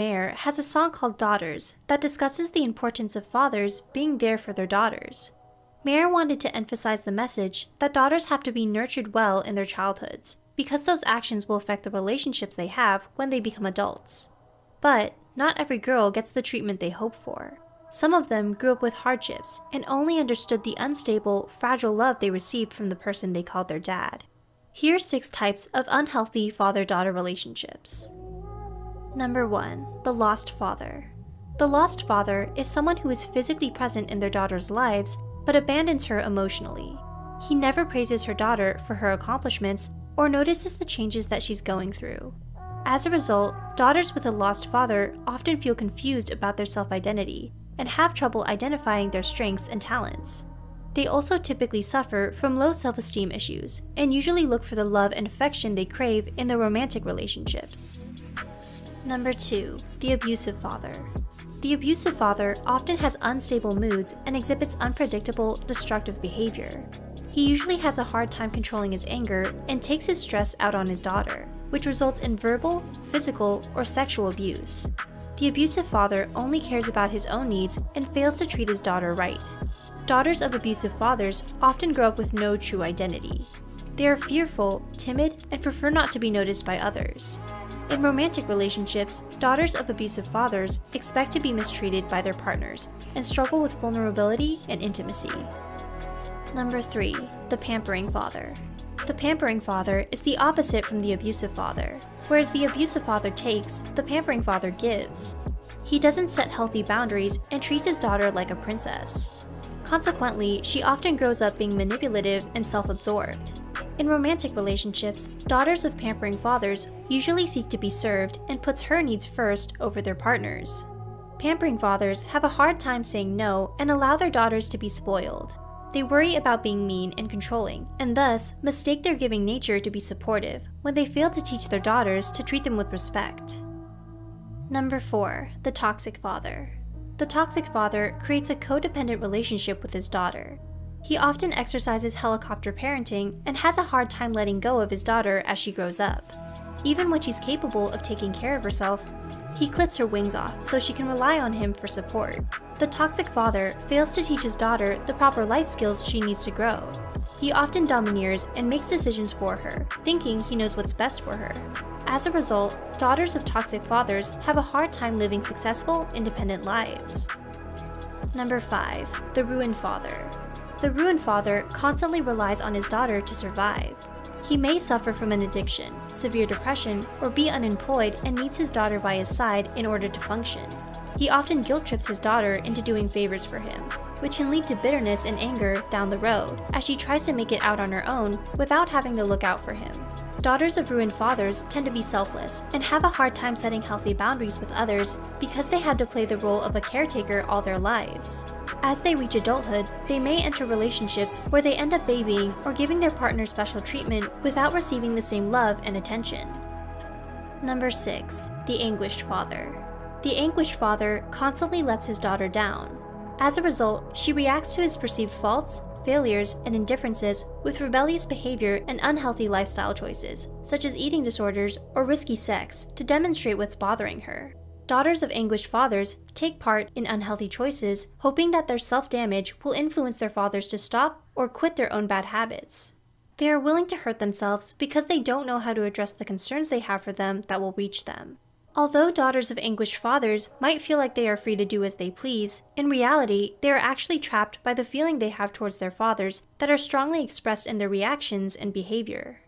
Mayer has a song called Daughters that discusses the importance of fathers being there for their daughters. Mayer wanted to emphasize the message that daughters have to be nurtured well in their childhoods, because those actions will affect the relationships they have when they become adults. But not every girl gets the treatment they hope for. Some of them grew up with hardships and only understood the unstable, fragile love they received from the person they called their dad. Here are 6 types of unhealthy father-daughter relationships. Number 1. The lost father. The lost father is someone who is physically present in their daughter's lives but abandons her emotionally. He never praises her daughter for her accomplishments or notices the changes that she's going through. As a result, daughters with a lost father often feel confused about their self-identity and have trouble identifying their strengths and talents. They also typically suffer from low self-esteem issues and usually look for the love and affection they crave in their romantic relationships. Number 2. The abusive father. The abusive father often has unstable moods and exhibits unpredictable, destructive behavior. He usually has a hard time controlling his anger and takes his stress out on his daughter, which results in verbal, physical, or sexual abuse. The abusive father only cares about his own needs and fails to treat his daughter right. Daughters of abusive fathers often grow up with no true identity. They are fearful, timid, and prefer not to be noticed by others. In romantic relationships, daughters of abusive fathers expect to be mistreated by their partners and struggle with vulnerability and intimacy. Number 3. The pampering father. The pampering father is the opposite from the abusive father. Whereas the abusive father takes, the pampering father gives. He doesn't set healthy boundaries and treats his daughter like a princess. Consequently, she often grows up being manipulative and self-absorbed. In romantic relationships, daughters of pampering fathers usually seek to be served and puts her needs first over their partners. Pampering fathers have a hard time saying no and allow their daughters to be spoiled. They worry about being mean and controlling, and thus mistake their giving nature to be supportive when they fail to teach their daughters to treat them with respect. Number 4. The toxic father. The toxic father creates a codependent relationship with his daughter. He often exercises helicopter parenting and has a hard time letting go of his daughter as she grows up. Even when she's capable of taking care of herself, he clips her wings off so she can rely on him for support. The toxic father fails to teach his daughter the proper life skills she needs to grow. He often domineers and makes decisions for her, thinking he knows what's best for her. As a result, daughters of toxic fathers have a hard time living successful, independent lives. Number 5. The ruined father. The ruined father constantly relies on his daughter to survive. He may suffer from an addiction, severe depression, or be unemployed and needs his daughter by his side in order to function. He often guilt trips his daughter into doing favors for him, which can lead to bitterness and anger down the road as she tries to make it out on her own without having to look out for him. Daughters of ruined fathers tend to be selfless and have a hard time setting healthy boundaries with others because they had to play the role of a caretaker all their lives. As they reach adulthood, they may enter relationships where they end up babying or giving their partner special treatment without receiving the same love and attention. Number 6. The anguished father. The anguished father constantly lets his daughter down. As a result, she reacts to his perceived faults, failures, and indifferences with rebellious behavior and unhealthy lifestyle choices, such as eating disorders or risky sex, to demonstrate what's bothering her. Daughters of anguished fathers take part in unhealthy choices, hoping that their self-damage will influence their fathers to stop or quit their own bad habits. They are willing to hurt themselves because they don't know how to address the concerns they have for them that will reach them. Although daughters of anguished fathers might feel like they are free to do as they please, in reality, they are actually trapped by the feeling they have towards their fathers that are strongly expressed in their reactions and behavior.